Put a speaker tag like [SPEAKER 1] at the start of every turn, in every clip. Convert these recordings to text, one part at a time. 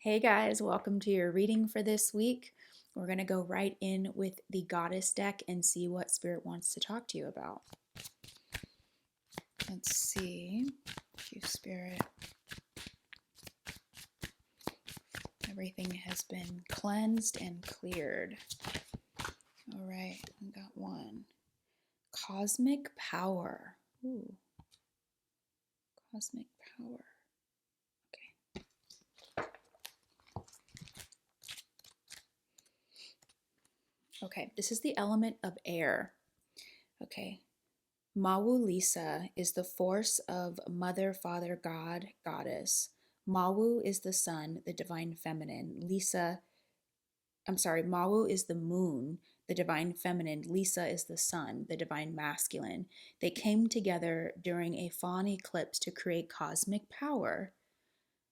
[SPEAKER 1] Hey guys, welcome to your reading for this week. We're going to go right in with the Goddess deck and see what Spirit wants to talk to you about. Let's see. Thank you, Spirit. Everything has been cleansed and cleared. All right, we got one. Cosmic power. Ooh, cosmic power. Okay, this is the element of air. Okay, Mawu Lisa is the force of Mother, Father, God, Goddess. Mawu is the sun, the divine feminine. Mawu is the moon, the divine feminine. Lisa is the sun, the divine masculine. They came together during a fawn eclipse to create cosmic power.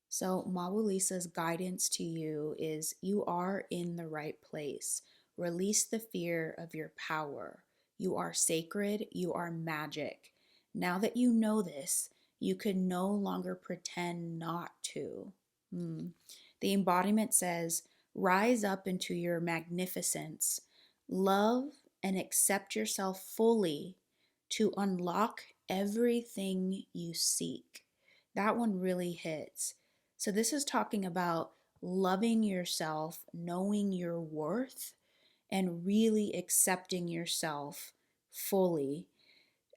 [SPEAKER 1] So, Mawu Lisa's guidance to you is you are in the right place. Release the fear of your power. You are sacred. You are magic. Now that you know this, you can no longer pretend not to. The embodiment says, rise up into your magnificence. Love and accept yourself fully to unlock everything you seek. That one really hits. So, this is talking about loving yourself, knowing your worth, and really accepting yourself fully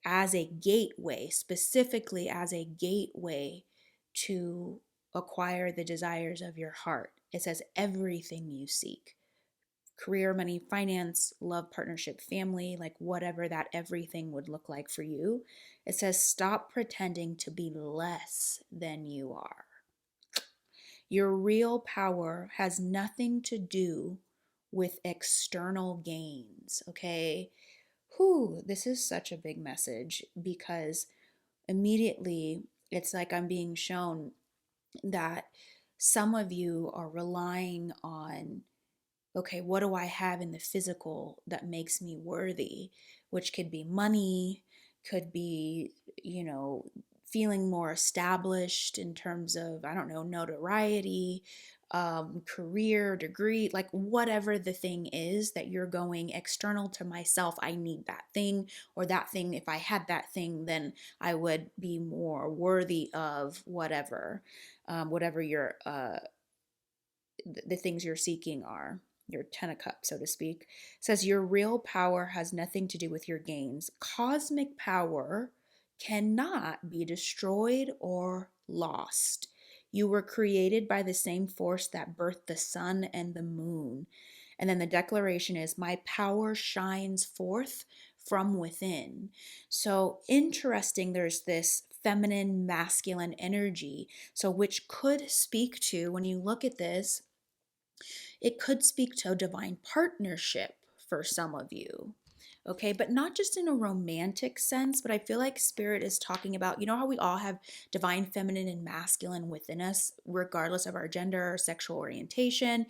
[SPEAKER 1] as a gateway, specifically as a gateway to acquire the desires of your heart. It says everything you seek: career, money, finance, love, partnership, family, like whatever that everything would look like for you. It says stop pretending to be less than you are. Your real power has nothing to do with external gains, okay? Whew, this is such a big message because immediately it's like I'm being shown that some of you are relying on, okay, what do I have in the physical that makes me worthy? Which could be money, could be, feeling more established in terms of, I don't know, notoriety, career, degree, like whatever the thing is that you're going external to myself. I need that thing, or that thing. If I had that thing, then I would be more worthy of whatever, whatever your the things you're seeking are. Your 10 of cups, so to speak, says your real power has nothing to do with your gains. Cosmic power cannot be destroyed or lost. You were created by the same force that birthed the sun and the moon. And then the declaration is, my power shines forth from within. So interesting, there's this feminine, masculine energy. So, which could speak to, when you look at this, it could speak to a divine partnership for some of you. Okay, but not just in a romantic sense, but I feel like Spirit is talking about, how we all have divine feminine and masculine within us, regardless of our gender or sexual orientation.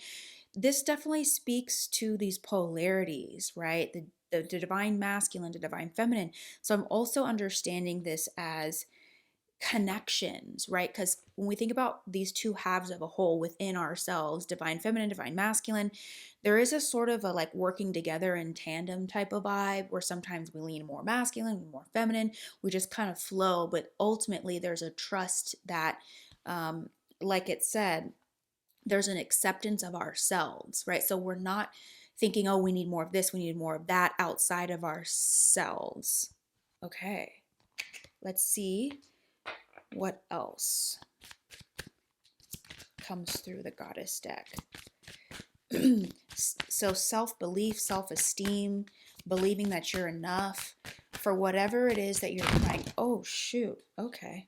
[SPEAKER 1] This definitely speaks to these polarities, right? The divine masculine to divine feminine. So I'm also understanding this as connections, right? Because when we think about these two halves of a whole within ourselves, divine feminine, divine masculine, there is a sort of a like working together in tandem type of vibe where sometimes we lean more masculine, more feminine, we just kind of flow. But ultimately, there's a trust that, like it said, there's an acceptance of ourselves, right? So we're not thinking, oh, we need more of this, we need more of that outside of ourselves. Okay, let's see what else comes through the Goddess deck. So self-belief, self-esteem, believing that you're enough for whatever it is that you're trying. Oh, shoot. Okay.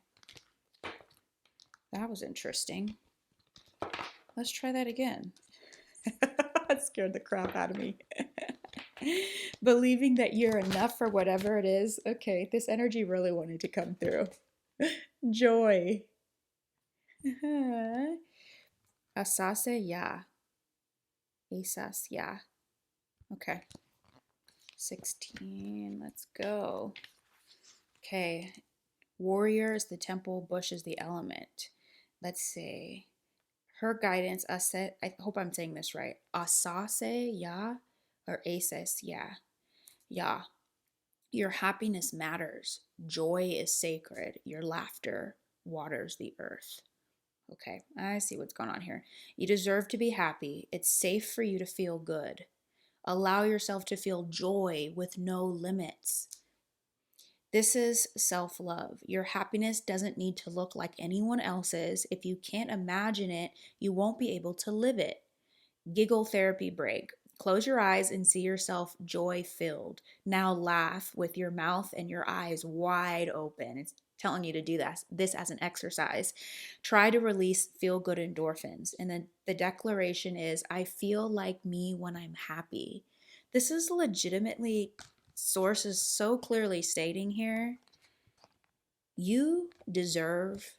[SPEAKER 1] That was interesting. Let's try that again. That scared the crap out of me. Believing that you're enough for whatever it is. Okay, this energy really wanted to come through. Joy. Asase ya. Asas ya. Okay. 16. Let's go. Okay. Warrior is the temple, bush is the element. Let's see. Her guidance, Aset, I hope I'm saying this right. Asase, ya, or Ases, yeah. Yeah. Your happiness matters. Joy is sacred. Your laughter waters the earth. Okay, I see what's going on here. You deserve to be happy. It's safe for you to feel good. Allow yourself to feel joy with no limits. This is self love. Your happiness doesn't need to look like anyone else's. If you can't imagine it, you won't be able to live it. Giggle therapy break. Close your eyes and see yourself joy filled. Now laugh with your mouth and your eyes wide open. It's telling you to do this as an exercise. Try to release feel good endorphins. And then the declaration is I feel like me when I'm happy. This is legitimately sources so clearly stating here you deserve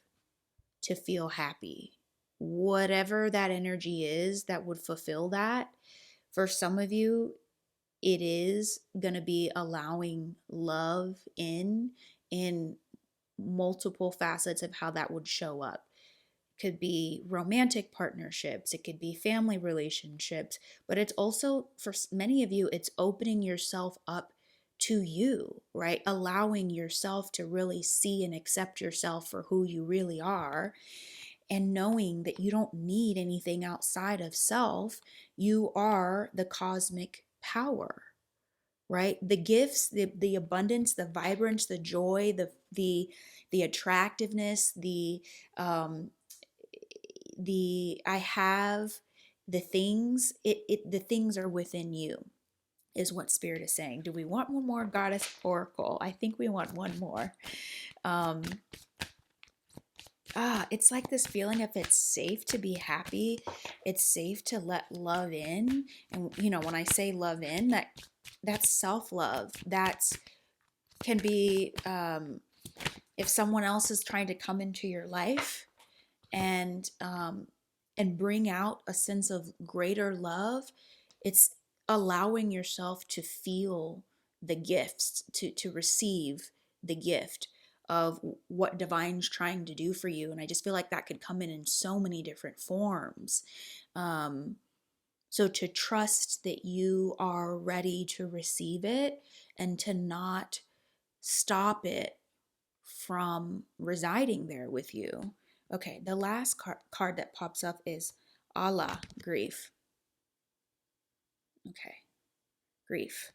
[SPEAKER 1] to feel happy. Whatever that energy is that would fulfill that, for some of you, it is going to be allowing love in multiple facets of how that would show up. It could be romantic partnerships, it could be family relationships, but it's also for many of you, it's opening yourself up to you, right? Allowing yourself to really see and accept yourself for who you really are and knowing that you don't need anything outside of self. You are the cosmic power, right? The gifts, the abundance, the vibrance, the joy, the attractiveness, um the I have the things, the things are within you, is what spirit is saying. Do we want one more goddess oracle? I think we want one more. um it's like this feeling if it's safe to be happy, it's safe to let love in. And when I say love in, that's self-love. That's can be if someone else is trying to come into your life and bring out a sense of greater love, it's allowing yourself to feel the gifts, to receive the gift of what divine's trying to do for you. And I just feel like that could come in so many different forms. um, so to trust that you are ready to receive it and to not stop it from residing there with you. Okay, the last card that pops up is Allah, grief. Okay, grief.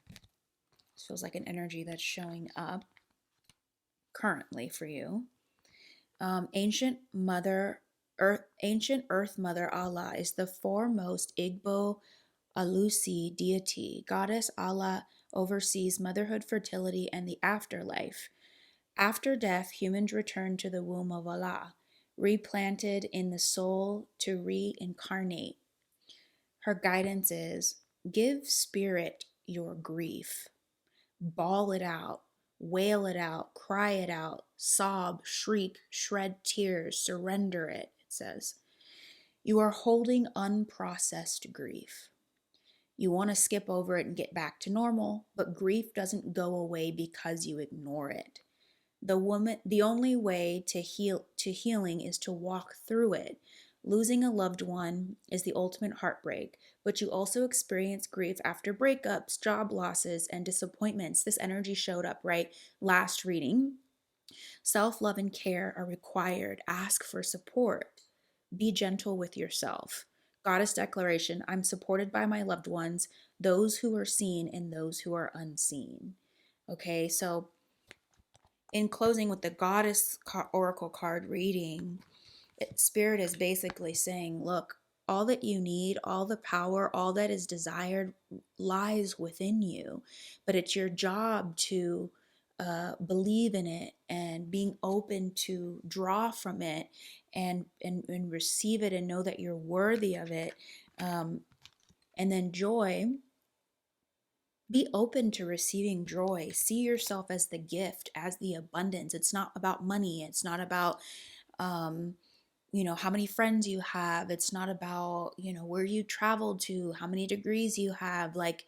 [SPEAKER 1] This feels like an energy that's showing up currently for you. Ancient Earth Mother Allah is the foremost Igbo Alusi deity. Goddess Allah oversees motherhood, fertility, and the afterlife. After death, humans return to the womb of Allah, replanted in the soul to reincarnate. Her guidance is give spirit your grief, bawl it out, wail it out, cry it out, sob, shriek, shred tears, surrender it, it says. You are holding unprocessed grief. You want to skip over it and get back to normal, but grief doesn't go away because you ignore it. The only way to healing is to walk through it. Losing a loved one is the ultimate heartbreak, but you also experience grief after breakups, job losses, and disappointments. This energy showed up right last reading. Self-love and care are required. Ask for support. Be gentle with yourself. Goddess declaration, I'm supported by my loved ones, those who are seen and those who are unseen. Okay, so in closing with the goddess oracle card reading, spirit is basically saying, look, all that you need, all the power, all that is desired lies within you, but it's your job to believe in it and being open to draw from it and receive it and know that you're worthy of it. And then joy, be open to receiving joy. See yourself as the gift, as the abundance. It's not about money. It's not about how many friends you have. It's not about, where you traveled to, how many degrees you have, like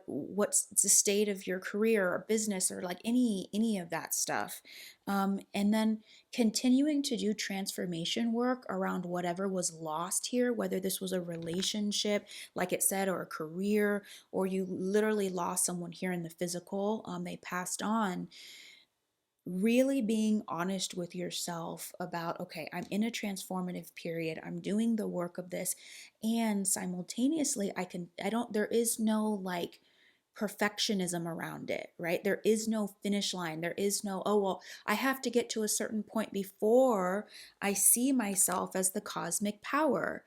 [SPEAKER 1] what's the state of your career or business, or like any of that stuff. And then continuing to do transformation work around whatever was lost here, whether this was a relationship, like it said, or a career, or you literally lost someone here in the physical, they passed on. Really being honest with yourself about, okay, I'm in a transformative period, I'm doing the work of this, and simultaneously there is no like perfectionism around it, right? There is no finish line. There is no, oh well, I have to get to a certain point before I see myself as the cosmic power.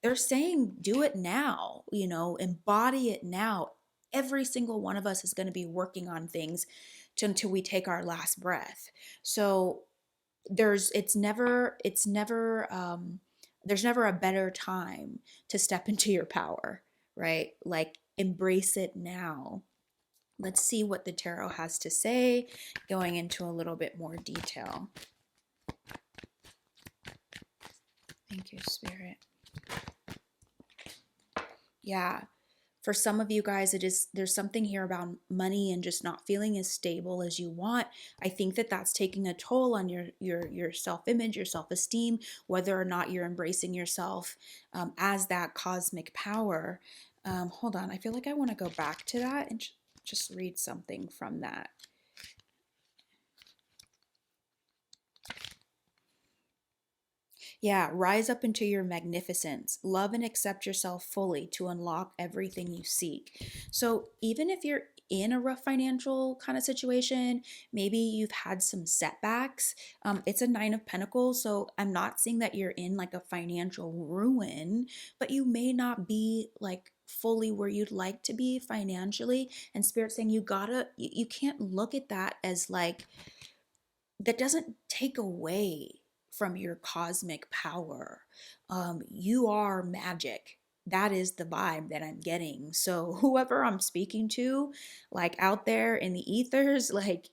[SPEAKER 1] They're saying do it now, embody it now. Every single one of us is going to be working on things until we take our last breath. So there's never a better time to step into your power, right? Like embrace it now. Let's see what the tarot has to say, going into a little bit more detail. Thank you, Spirit. Yeah. For some of you guys, there's something here about money and just not feeling as stable as you want. I think that that's taking a toll on your self-image, your self-esteem, whether or not you're embracing yourself as that cosmic power. Hold on, I feel like I want to go back to that and just read something from that. Yeah, rise up into your magnificence. Love and accept yourself fully to unlock everything you seek. So, even if you're in a rough financial kind of situation, maybe you've had some setbacks. It's a Nine of Pentacles. So, I'm not saying that you're in like a financial ruin, but you may not be like fully where you'd like to be financially. And Spirit saying you can't look at that as like, that doesn't take away from your cosmic power. You are magic. That is the vibe that I'm getting. So, whoever I'm speaking to, like out there in the ethers, like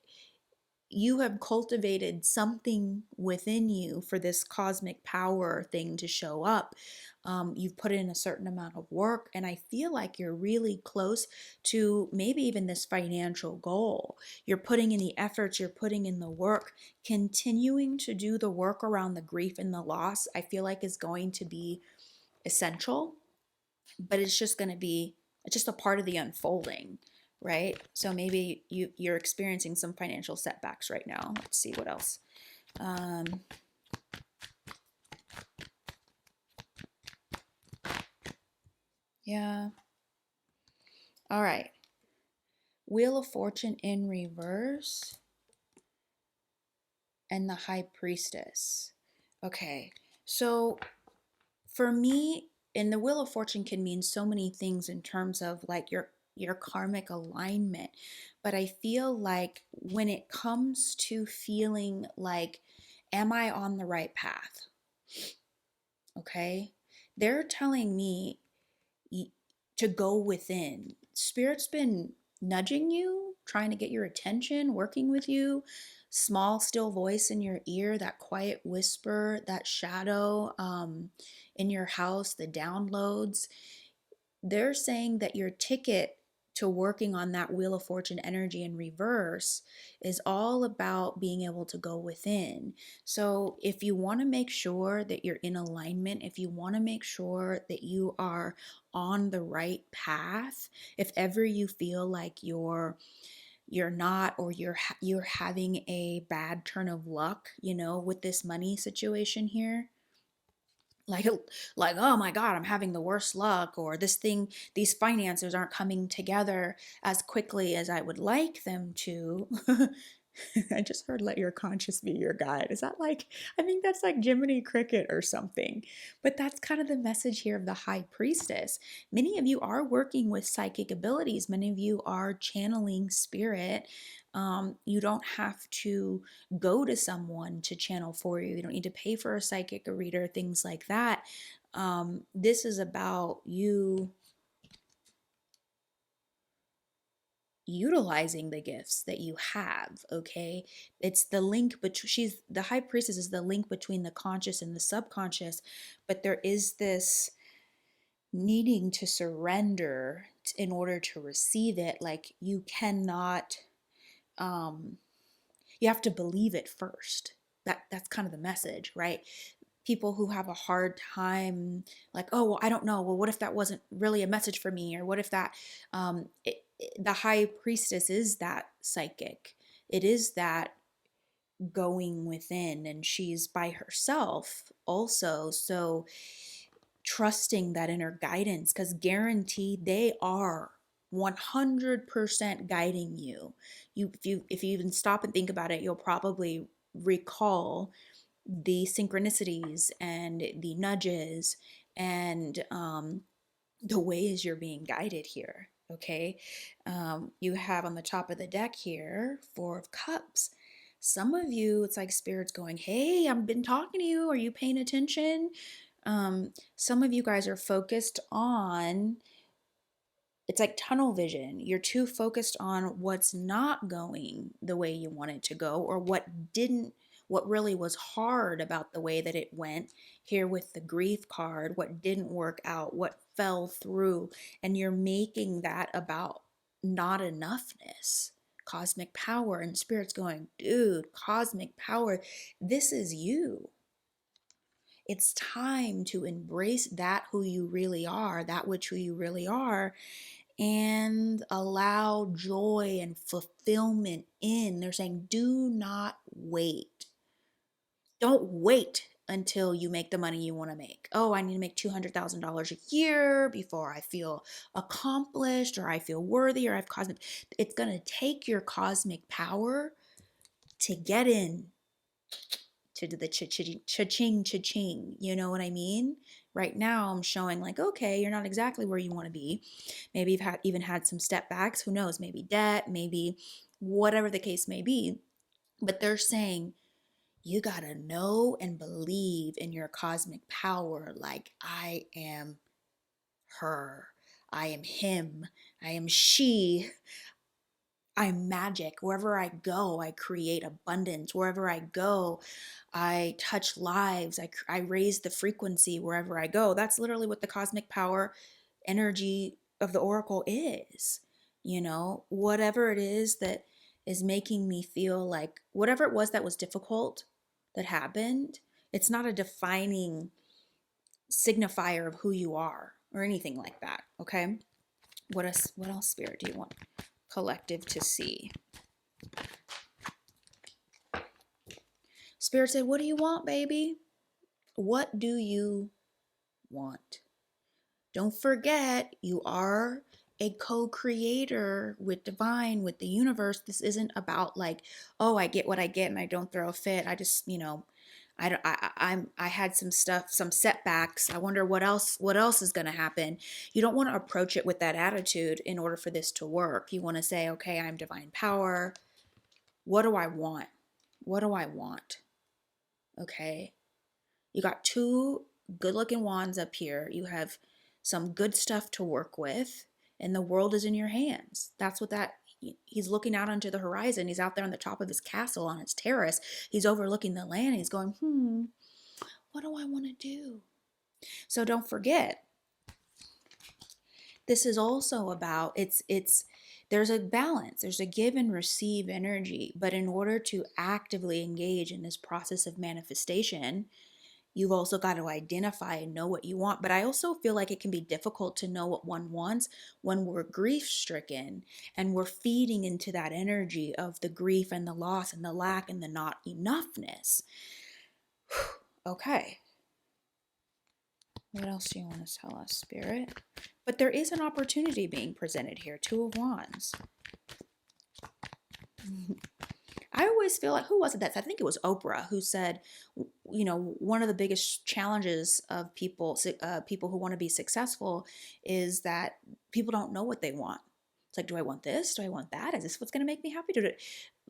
[SPEAKER 1] you have cultivated something within you for this cosmic power thing to show up. You've put in a certain amount of work, and I feel like you're really close to maybe even this financial goal. You're putting in the efforts, you're putting in the work, continuing to do the work around the grief and the loss. I feel like is going to be essential, but it's just a part of the unfolding, right? So maybe you're experiencing some financial setbacks right now. Let's see what else. um yeah, all right. Wheel of Fortune in reverse and the High Priestess. Okay, so for me, and the Wheel of Fortune can mean so many things in terms of like your karmic alignment, but I feel like when it comes to feeling like, am I on the right path? Okay, they're telling me to go within. Spirit's been nudging you, trying to get your attention, working with you. Small, still voice in your ear, that quiet whisper, that shadow in your house, the downloads. They're saying that your ticket to working on that Wheel of Fortune energy in reverse is all about being able to go within. So, if you want to make sure that you're in alignment, if you want to make sure that you are on the right path, if ever you feel like you're not, or you're having a bad turn of luck, with this money situation here, like oh my god, I'm having the worst luck, or these finances aren't coming together as quickly as I would like them to. I just heard let your conscious be your guide. Is that like, I think that's like Jiminy Cricket or something. But that's kind of the message here of the High Priestess. Many of you are working with psychic abilities, many of you are channeling spirit. You don't have to go to someone to channel for you. You don't need to pay for a psychic, a reader, things like that. This is about you utilizing the gifts that you have. Okay, it's the link, but she's the high priestess is the link between the conscious and the subconscious, but there is this needing to surrender in order to receive it. Like you cannot, um you have to believe it first. That's kind of the message, right? People who have a hard time, like, oh well, I don't know, well, what if that wasn't really a message for me, or what if that, the high priestess is that psychic, it is that going within, and she's by herself also, so trusting that inner guidance, because guaranteed they are 100% guiding you. If you even stop and think about it, you'll probably recall the synchronicities and the nudges and the ways you're being guided here. Okay, you have on the top of the deck here 4 of Cups. Some of you, it's like spirit's going, hey, I've been talking to you, are you paying attention? Some of you guys are focused on, it's like tunnel vision. You're too focused on what's not going the way you want it to go, or what really was hard about the way that it went. Here with the grief card, what didn't work out, what fell through, and you're making that about not enoughness. Cosmic power, and spirit's going, dude, cosmic power, this is you. It's time to embrace that who you really are, that which who you really are, and allow joy and fulfillment in. They're saying, do not wait. Don't wait until you make the money you want to make. Oh, I need to make $200,000 a year before I feel accomplished, or I feel worthy, or I have cosmic. It's going to take your cosmic power to get in to the cha-ching, cha-ching. You know what I mean? Right now, I'm showing like, okay, you're not exactly where you want to be. Maybe you've even had some step backs. Who knows? Maybe debt, maybe whatever the case may be. But they're saying, you got to know and believe in your cosmic power. Like, I am her. I am him. I am she. I'm magic. Wherever I go, I create abundance. Wherever I go, I touch lives. I raise the frequency wherever I go. That's literally what the cosmic power energy of the oracle is. You know, whatever it is that is making me feel like, whatever it was that was difficult that happened, it's not a defining signifier of who you are or anything like that. Okay. What else, spirit, do you want collective to see? Spirit said, what do you want, baby? What do you want? Don't forget, you are a co-creator with divine, with the universe. This isn't about like, oh, I get what I get and I don't throw a fit. I just, I had some stuff, some setbacks. I wonder what else is going to happen. You don't want to approach it with that attitude in order for this to work. You want to say, okay, I'm divine power. What do I want? What do I want? Okay. You got 2 good looking wands up here. You have some good stuff to work with, and the world is in your hands. That's what he's looking out onto the horizon. He's out there on the top of his castle on his terrace. He's overlooking the land. He's going, what do I want to do? So don't forget, this is also about, there's a balance, there's a give and receive energy, but in order to actively engage in this process of manifestation, you've also got to identify and know what you want. But I also feel like it can be difficult to know what one wants when we're grief stricken and we're feeding into that energy of the grief and the loss and the lack and the not enoughness. Okay. What else do you want to tell us, Spirit? But there is an opportunity being presented here. 2 of Wands. I always feel like, who was it that said? I think it was Oprah who said, one of the biggest challenges of people who want to be successful is that people don't know what they want. It's like, do I want this? Do I want that? Is this what's going to make me happy?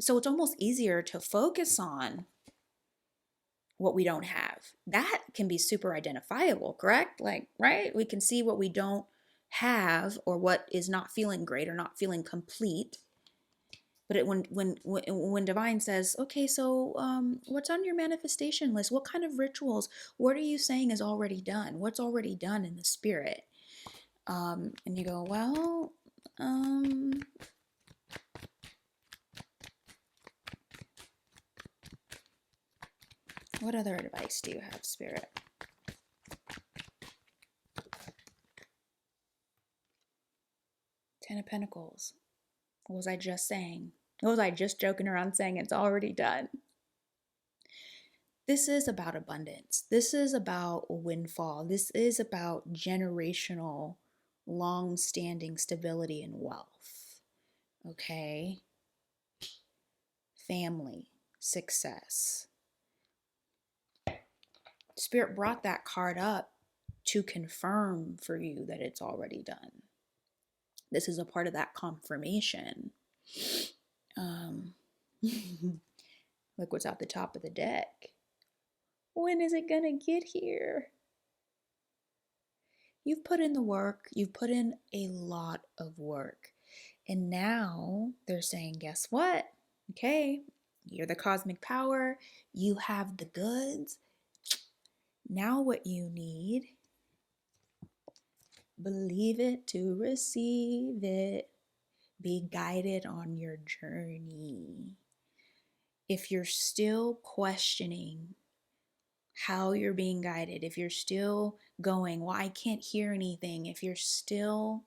[SPEAKER 1] So it's almost easier to focus on what we don't have. That can be super identifiable, correct? Like, right? We can see what we don't have or what is not feeling great or not feeling complete. But when divine says, okay, so what's on your manifestation list? What kind of rituals? What are you saying is already done? What's already done in the spirit? And you go, well, um, what other advice do you have, Spirit? Ten of Pentacles. What was I just saying? What was I just joking around saying it's already done? This is about abundance. This is about windfall. This is about generational, long standing stability and wealth. Okay? Family, success. Spirit brought that card up to confirm for you that it's already done. This is a part of that confirmation. Look what's at the top of the deck. When is it gonna get here? You've put in the work. You've put in a lot of work. And now they're saying, guess what? Okay, you're the cosmic power. You have the goods. Now what you need, believe it to receive it. Be guided on your journey. If you're still questioning how you're being guided, if you're still going, well, I can't hear anything, if you're still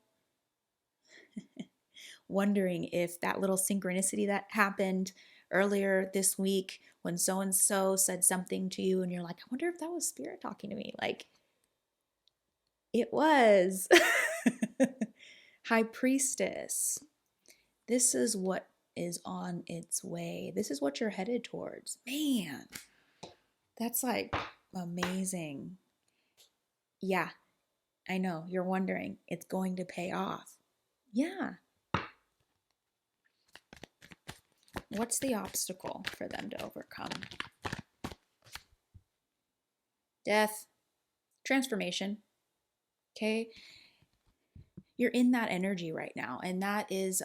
[SPEAKER 1] wondering if that little synchronicity that happened earlier this week when so and so said something to you and you're like, I wonder if that was spirit talking to me. Like, it was. High Priestess. This is what is on its way. This is what you're headed towards. Man, that's like amazing. Yeah, I know. You're wondering, it's going to pay off. Yeah. What's the obstacle for them to overcome? Death, transformation. Okay. You're in that energy right now. And that is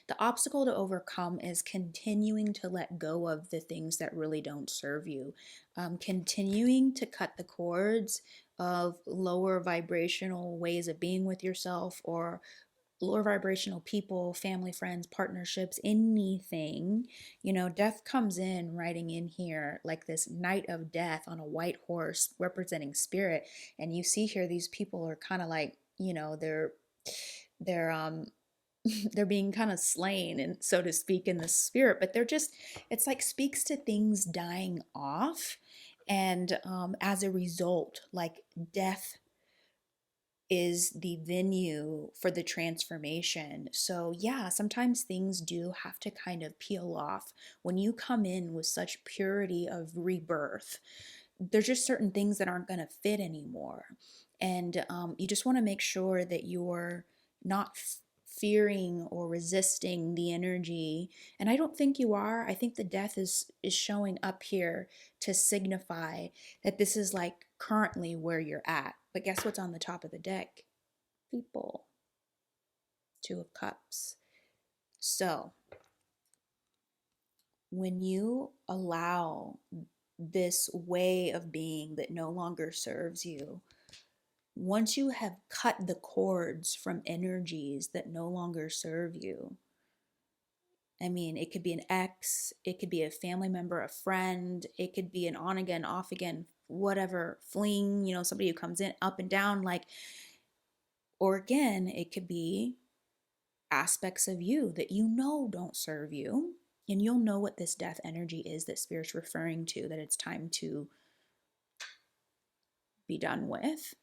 [SPEAKER 1] the obstacle to overcome is continuing to let go of the things that really don't serve you, continuing to cut the cords of lower vibrational ways of being with yourself or lower vibrational people, family, friends, partnerships, anything. You know, death comes in riding in here like this knight of death on a white horse representing spirit. And you see here, these people are kind of like, you know, they're they're being kind of slain and so to speak in the spirit, but they're just, it's like speaks to things dying off. And as a result, like death is the venue for the transformation. So, yeah, sometimes things do have to kind of peel off. When you come in with such purity of rebirth, there's just certain things that aren't going to fit anymore. And you just want to make sure that you're not fearing or resisting the energy. And I don't think you are. I think the death is showing up here to signify that this is like currently where you're at. But guess what's on the top of the deck? People. Two of Cups. So when you allow this way of being that no longer serves you, once you have cut the cords from energies that no longer serve you, I mean, it could be an ex, it could be a family member, a friend, it could be an on again, off again, whatever, fling, you know, somebody who comes in up and down, like, or again, it could be aspects of you that you know don't serve you. And you'll know what this death energy is that Spirit's referring to, that it's time to be done with.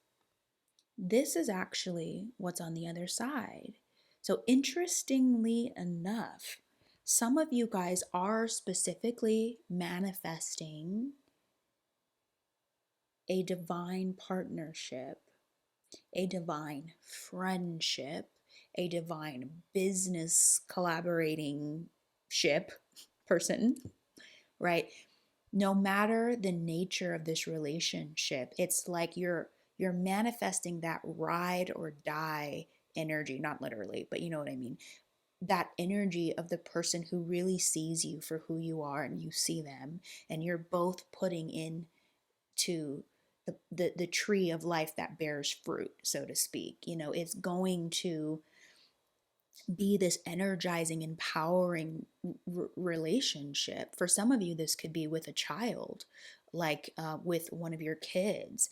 [SPEAKER 1] This is actually what's on the other side. So, interestingly enough, some of you guys are specifically manifesting a divine partnership, a divine friendship, a divine business collaborating ship person, right? No matter the nature of this relationship, it's like you're manifesting that ride or die energy, not literally, but you know what I mean. that energy of the person who really sees you for who you are and you see them, and you're both putting in to the tree of life that bears fruit, so to speak. It's going to be this energizing, empowering relationship. For some of you, this could be with a child, like with one of your kids.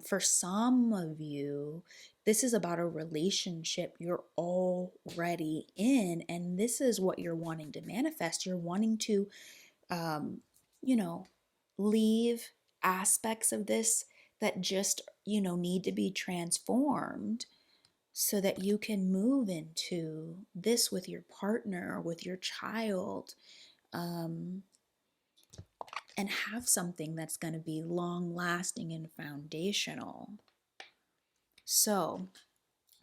[SPEAKER 1] For some of you, this is about a relationship you're already in, and this is what you're wanting to manifest. You're wanting to, um, you know, leave aspects of this that just, need to be transformed so that you can move into this with your partner or with your child, um, and have something that's going to be long lasting and foundational. So,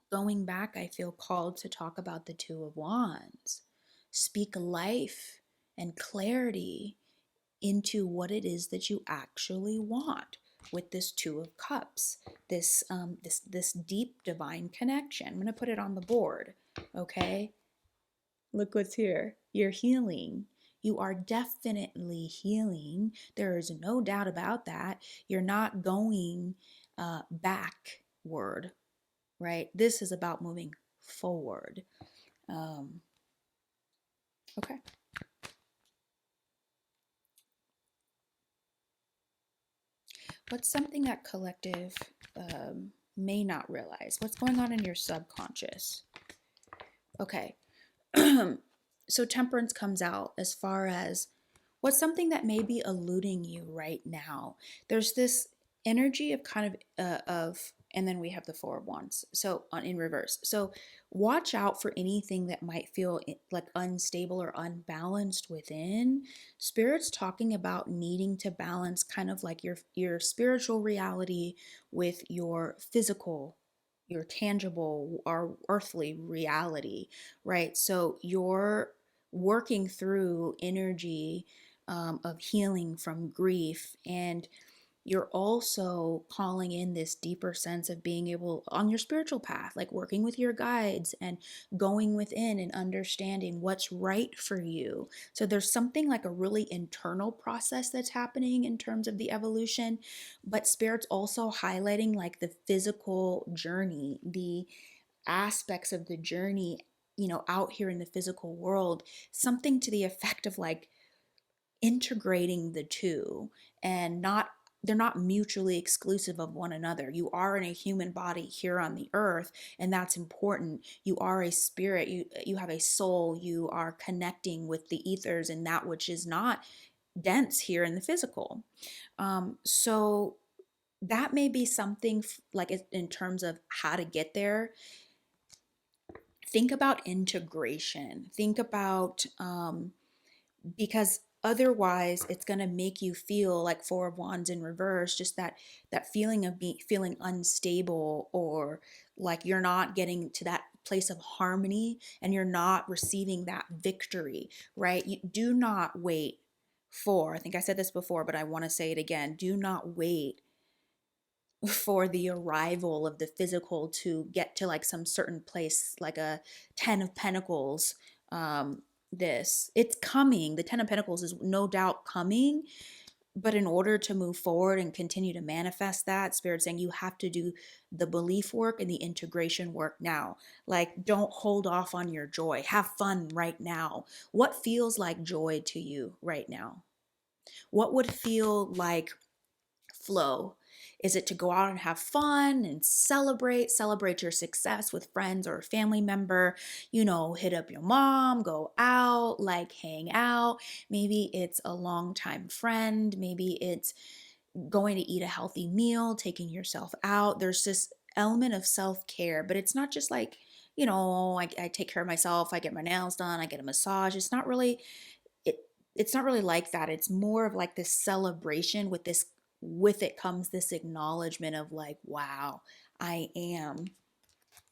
[SPEAKER 1] going back, I feel called to talk about the Two of Wands. Speak life and clarity into what it is that you actually want with this Two of Cups, this deep divine connection. I'm going to put it on the board, okay? Look what's here. You're healing. You are definitely healing. There is no doubt about that. You're not going backward, right? This is about moving forward. Okay. What's something that collective may not realize? What's going on in your subconscious? Okay. So temperance comes out as far as what's something that may be eluding you right now. There's this energy of and then we have the Four of Wands. So in reverse. So watch out for anything that might feel like unstable or unbalanced within. Spirit's talking about needing to balance kind of like your spiritual reality with your physical, your tangible or earthly reality, right? So you're working through energy of healing from grief, and you're also calling in this deeper sense of being able on your spiritual path, like working with your guides and going within and understanding what's right for you. So there's something like a really internal process that's happening in terms of the evolution, but spirit's also highlighting like the physical journey, the aspects of the journey, out here in the physical world, something to the effect of like integrating the two, and they're not mutually exclusive of one another. You are in a human body here on the earth, and that's important. You are a spirit, you have a soul, you are connecting with the ethers and that which is not dense here in the physical. So that may be something like in terms of how to get there. Think about integration. Think about because otherwise it's going to make you feel like Four of Wands in reverse, just that feeling of feeling unstable, or like you're not getting to that place of harmony and you're not receiving that victory, right? You do not wait for, I think I said this before, but I want to say it again, do not wait for the arrival of the physical to get to like some certain place, like a 10 of Pentacles. It's coming. The 10 of Pentacles is no doubt coming, but in order to move forward and continue to manifest that, Spirit saying you have to do the belief work and the integration work now. Like, don't hold off on your joy. Have fun right now. What feels like joy to you right now? What would feel like flow? Is it to go out and have fun and celebrate your success with friends or a family member, hit up your mom, go out, like hang out? Maybe it's a longtime friend, maybe it's going to eat a healthy meal, taking yourself out. There's this element of self-care, but it's not just like, I take care of myself, I get my nails done, I get a massage. It it's not really like that. It's more of like this celebration with it comes this acknowledgement of like, wow, I am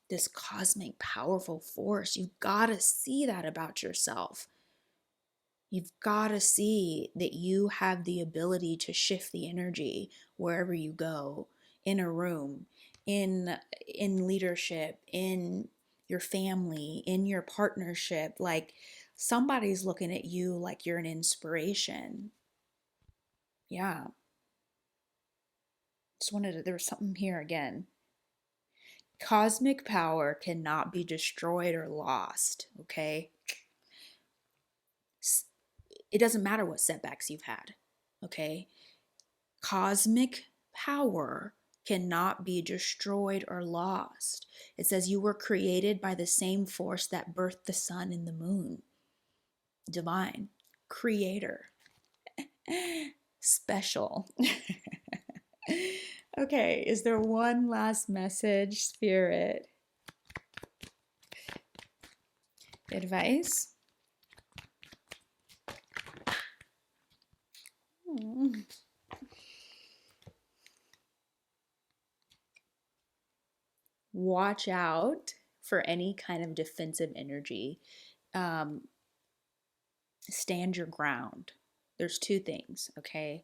[SPEAKER 1] this cosmic powerful force. You've got to see that about yourself. You've got to see that you have the ability to shift the energy wherever you go, in a room, in leadership, in your family, in your partnership. Like somebody's looking at you like you're an inspiration. Yeah. Just wanted to, there was something here again. Cosmic power cannot be destroyed or lost, okay? It doesn't matter what setbacks you've had, okay? Cosmic power cannot be destroyed or lost. It says you were created by the same force that birthed the sun and the moon. Divine, creator, special. Okay, is there one last message, Spirit? Advice? Watch out for any kind of defensive energy. Stand your ground. There's two things, okay?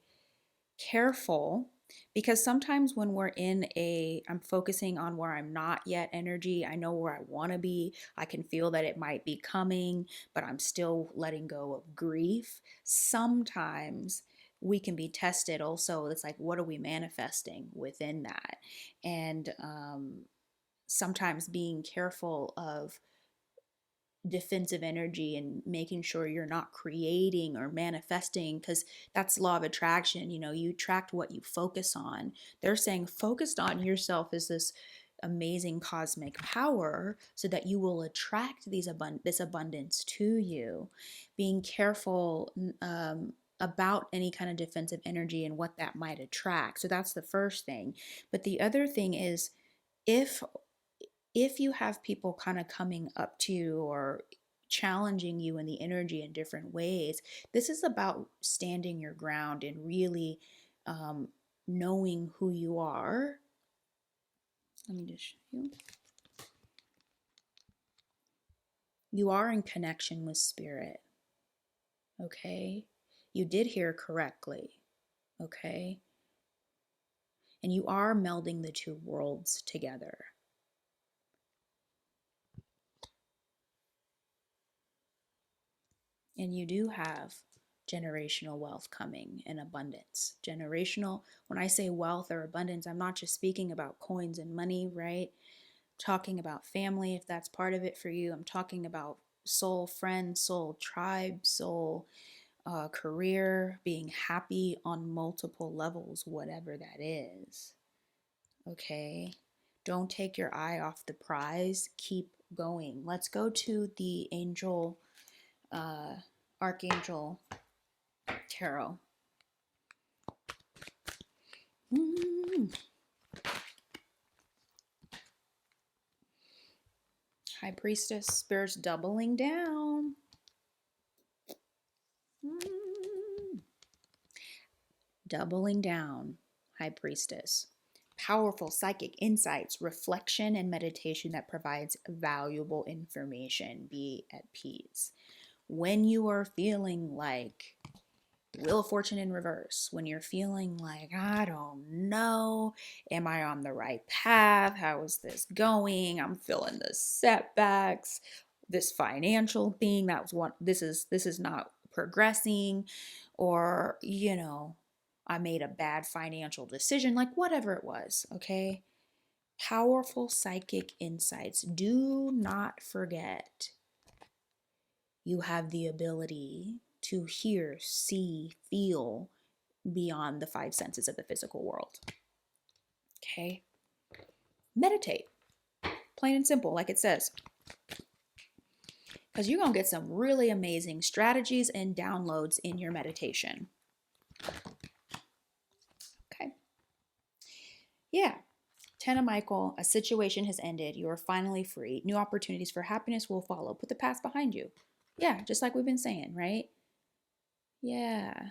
[SPEAKER 1] Careful, because sometimes when we're I'm focusing on where I'm not yet energy, I know where I want to be. I can feel that it might be coming, but I'm still letting go of grief. Sometimes we can be tested also. It's like, what are we manifesting within that? And sometimes being careful of defensive energy and making sure you're not creating or manifesting, because that's law of attraction. You attract what you focus on. They're saying focused on yourself is this amazing cosmic power so that you will attract this abundance to you. Being careful about any kind of defensive energy and what that might attract. So that's the first thing. But the other thing is, if you have people kind of coming up to you or challenging you in the energy in different ways, this is about standing your ground and really knowing who you are. Let me just show you. You are in connection with spirit, okay? You did hear correctly, okay? And you are melding the two worlds together. And you do have generational wealth coming in abundance. Generational, when I say wealth or abundance, I'm not just speaking about coins and money, right? Talking about family, if that's part of it for you. I'm talking about soul friends, soul tribe, soul career, being happy on multiple levels, whatever that is. Okay? Don't take your eye off the prize. Keep going. Let's go to the angel Archangel Tarot. High Priestess, Spirit's doubling down. Doubling down, High Priestess. Powerful psychic insights, reflection, and meditation that provides valuable information. Be at peace. When you are feeling like Wheel of Fortune in reverse, when you're feeling like, I don't know, am I on the right path? How is this going? I'm feeling the setbacks, this financial thing, that was one, this is not progressing, or I made a bad financial decision, like whatever it was, okay? Powerful psychic insights. Do not forget, you have the ability to hear, see, feel beyond the five senses of the physical world. Okay? Meditate. Plain and simple, like it says. Because you're going to get some really amazing strategies and downloads in your meditation. Okay? Yeah. Ten of Michael, a situation has ended. You are finally free. New opportunities for happiness will follow. Put the past behind you. Yeah, just like we've been saying, right? Yeah.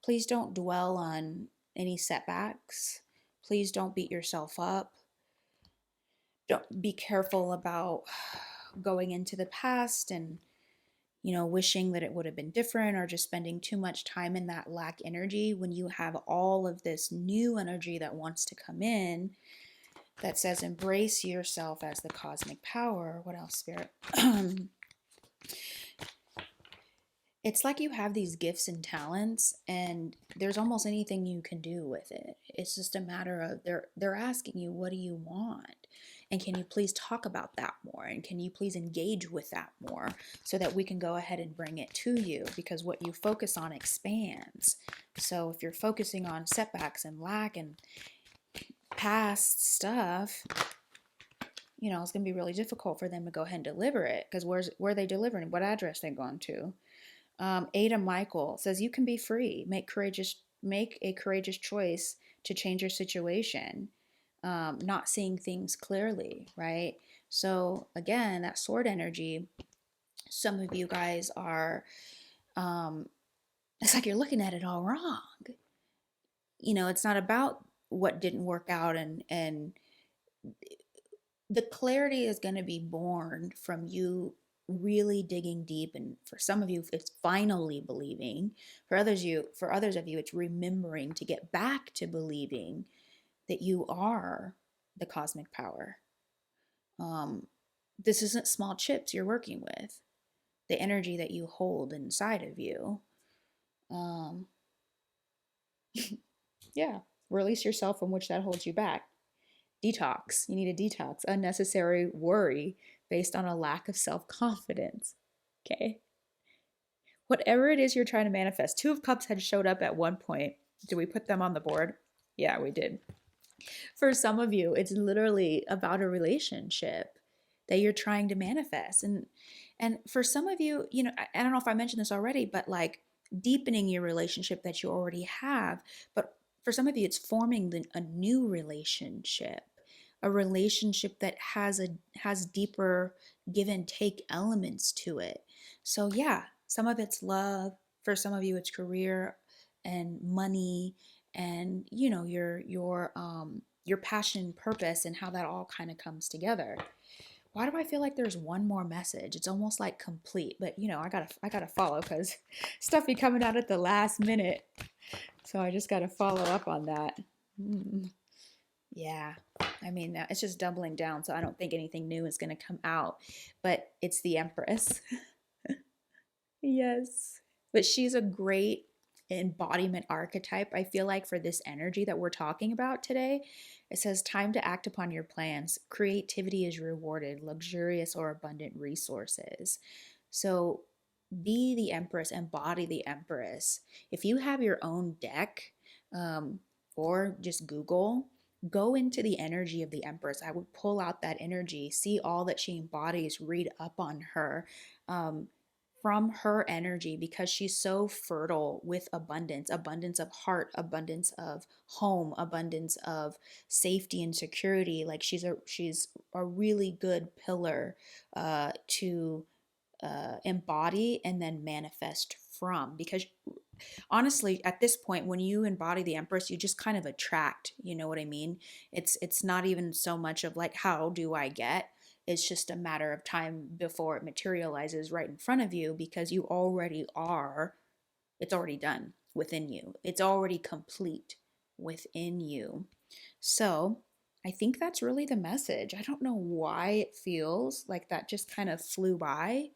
[SPEAKER 1] Please don't dwell on any setbacks. Please don't beat yourself up. Don't be careful about going into the past and wishing that it would have been different, or just spending too much time in that lack energy when you have all of this new energy that wants to come in. that says embrace yourself as the cosmic power. What else, Spirit? It's like you have these gifts and talents, and there's almost anything you can do with it. It's just a matter of they're asking you, what do you want? And can you please talk about that more? And can you please engage with that more so that we can go ahead and bring it to you? Because what you focus on expands. So if you're focusing on setbacks and lack and past stuff, it's going to be really difficult for them to go ahead and deliver it, because where are they delivering? What address they going to? Ada Michael says you can be free. Make a courageous choice to change your situation. Not seeing things clearly, right? So again, that sword energy. Some of you guys are. It's like you're looking at it all wrong. It's not about what didn't work out, and the clarity is going to be born from you really digging deep. And for some of you, it's finally believing. For others of you, it's remembering to get back to believing that you are the cosmic power. This isn't small chips you're working with. The energy that you hold inside of you. Yeah, release yourself from which that holds you back. Detox. You need a detox. Unnecessary worry based on a lack of self-confidence. Okay. Whatever it is you're trying to manifest. Two of Cups had showed up at one point. Did we put them on the board? Yeah, we did. For some of you, it's literally about a relationship that you're trying to manifest. And for some of you, I don't know if I mentioned this already, but like deepening your relationship that you already have. But for some of you, it's forming a new relationship, a relationship that has deeper give and take elements to it. So yeah, some of it's love. For some of you, it's career and money, and your passion and purpose, and how that all kind of comes together. Why do I feel like there's one more message? It's almost like complete, but I gotta follow, because stuff be coming out at the last minute. So I just gotta follow up on that. Yeah, I mean, it's just doubling down, so I don't think anything new is gonna come out. But it's the Empress. Yes, but she's a great embodiment archetype, I feel like, for this energy that we're talking about today. It says, time to act upon your plans. Creativity is rewarded, luxurious or abundant resources. So be the Empress, embody the Empress. If you have your own deck, or just Google, go into the energy of the Empress. I would pull out that energy, see all that she embodies, read up on her. From her energy, because she's so fertile with abundance of heart, abundance of home, abundance of safety and security. Like she's a really good pillar to embody and then manifest from. Because honestly, at this point, when you embody the Empress, you just kind of attract, you know what I mean? It's not even so much of like, how do I get? It's just a matter of time before it materializes right in front of you, because you already are. It's already done within you. It's already complete within you. So I think that's really the message. I don't know why it feels like that just kind of flew by.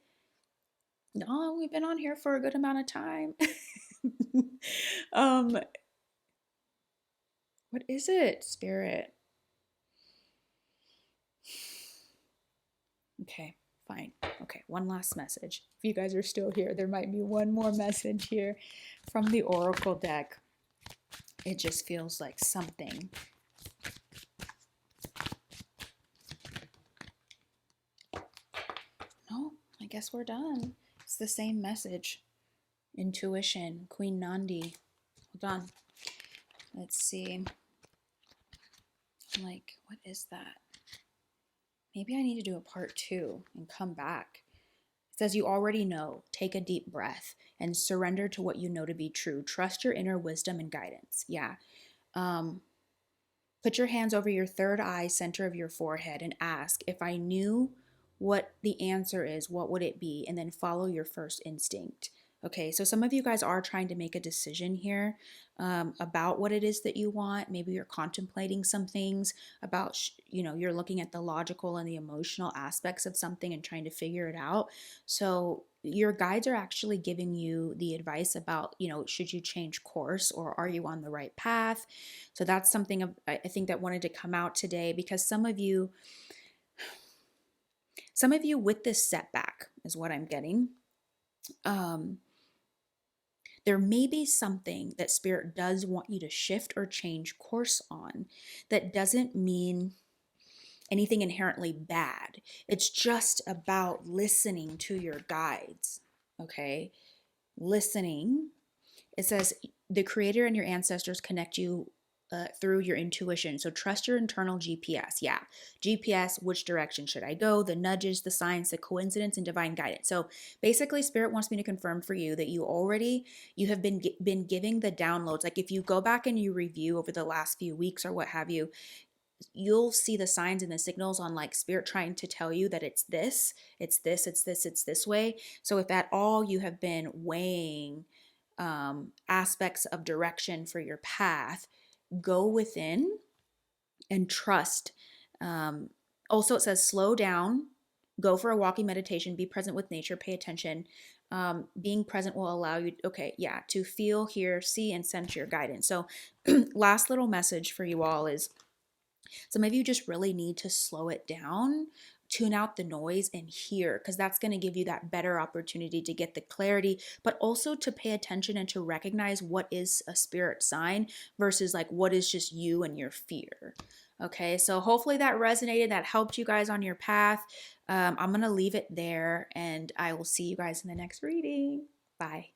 [SPEAKER 1] No, we've been on here for a good amount of time. um, what is it, Spirit? Okay, fine. Okay, one last message. If you guys are still here, there might be one more message here from the Oracle deck. It just feels like something. No, I guess we're done. It's the same message. Intuition, Queen Nandi. Hold on. Let's see. Like, what is that? Maybe I need to do a part 2 and come back. It says, you already know. Take a deep breath and surrender to what you know to be true. Trust your inner wisdom and guidance. Yeah. Put your hands over your third eye, center of your forehead, and ask, if I knew what the answer is, what would it be? And then follow your first instinct. Okay, so some of you guys are trying to make a decision here about what it is that you want. Maybe you're contemplating some things about, you're looking at the logical and the emotional aspects of something and trying to figure it out. So your guides are actually giving you the advice about, should you change course or are you on the right path? So that's something I think that wanted to come out today because some of you with this setback is what I'm getting. Um, there may be something that spirit does want you to shift or change course on that doesn't mean anything inherently bad. It's just about listening to your guides, okay? Listening. It says the creator and your ancestors connect you through your intuition. So trust your internal GPS. Yeah. GPS, which direction should I go? The nudges, the signs, the coincidence, and divine guidance. So basically, Spirit wants me to confirm for you that you have been giving the downloads. Like if you go back and you review over the last few weeks or what have you, you'll see the signs and the signals on like Spirit trying to tell you that it's this, it's this, it's this, it's this way. So if at all you have been weighing aspects of direction for your path, go within and trust. Also, it says slow down, go for a walking meditation, be present with nature, pay attention. Being present will allow you, okay, yeah, to feel, hear, see, and sense your guidance. So, last little message for you all is some of you just really need to slow it down, tune out the noise, and hear, because that's going to give you that better opportunity to get the clarity, but also to pay attention and to recognize what is a spirit sign versus like what is just you and your fear. Okay, so hopefully that resonated, that helped you guys on your path. I'm going to leave it there, and I will see you guys in the next reading. Bye.